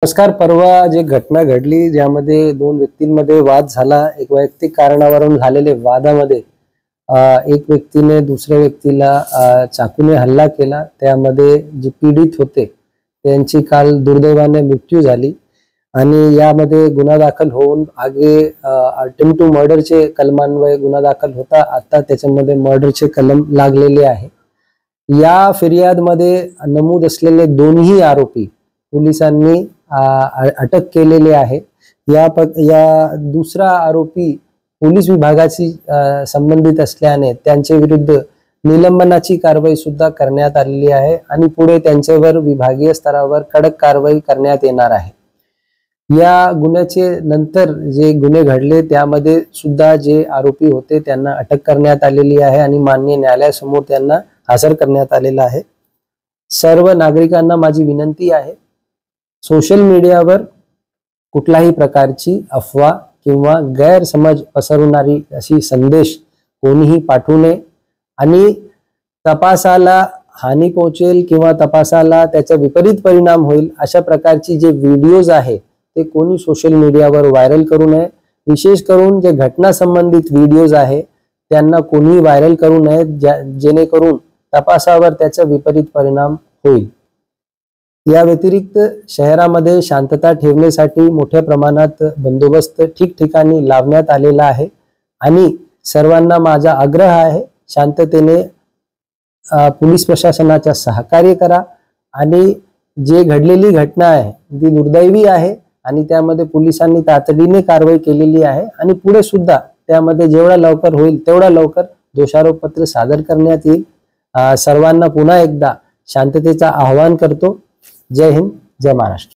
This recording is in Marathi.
नमस्कार. परवा जे घटना घडली ज्यामध्ये दोन व्यक्तींमध्ये वाद झाला, एक वैयक्तिक कारणावरून झालेले वादामध्ये एक व्यक्तीने दुसऱ्या व्यक्तीला चाकूने हल्ला केला. त्यामध्ये जे पीडित होते त्यांची काल दुर्दैवाने मृत्यू झाली आणि यामध्ये गुन्हा दाखल होऊन आगे अटेम्प्ट टू मर्डरचे कलमान्वये गुन्हा दाखल होता. आता त्याच्यामध्ये मर्डरचे कलम लागलेले आहे. या फिर्यादमध्ये नमूद असलेले दोन्ही आरोपी पोलिसांनी अटक केलेले आहे. या दुसरा आरोपी पोलीस विभागाशी संबंधित असल्याने त्यांच्या विरुद्ध निलंबनाची कारवाई सुद्धा करण्यात आलेली आहे आणि पुढे त्यांच्यावर विभागीय स्तरावर कडक कारवाई करण्यात येणार आहे. या गुन्ह्याचे नंतर जे गुन्हे घडले त्यामध्ये सुद्धा जे आरोपी होते त्यांना अटक करण्यात आलेली आहे आणि माननीय न्यायालयासमोर त्यांना हजर करण्यात आलेला आहे. सर्व नागरिकांना माझी विनंती आहे, सोशल मीडियावर कुठल्याही प्रकारची अफवा किंवा गैरसमज पसरवणारी अशी संदेश कोणीही पाठवू नये आणि तपासाला हानी पोहोचेल किंवा तपासाला त्याचा विपरीत परिणाम होईल अशा प्रकारची जे व्हिडिओज आहे ते कोणी सोशल मीडियावर व्हायरल करू नये. विशेष करून जे घटना संबंधित व्हिडिओज आहे त्यांना कोणी व्हायरल करू नये जेणेकरून तपासावर त्याचा विपरीत परिणाम होईल. या व्यतिरिक्त शहरामध्ये शांतता ठेवण्यासाठी मोठ्या प्रमाणात बंदोबस्त ठिकठिकाणी लावण्यात आलेला आहे आणि सर्वांना माझा आग्रह आहे, शांततेने पोलीस प्रशासनाचा सहकार्य करा आणि जे घडलेली घटना आहे ती दुर्दैवी आहे आणि त्यामध्ये पोलिसांनी तातडीने कारवाई केलेली आहे आणि पुढे सुद्धा त्यामध्ये जेवढा लवकर होईल तेवढा लवकर दोषारोपपत्र सादर करण्यात येईल. सर्वांना पुन्हा एकदा शांततेचा आवाहन करतो. जय हिंद, जय महाराष्ट्र.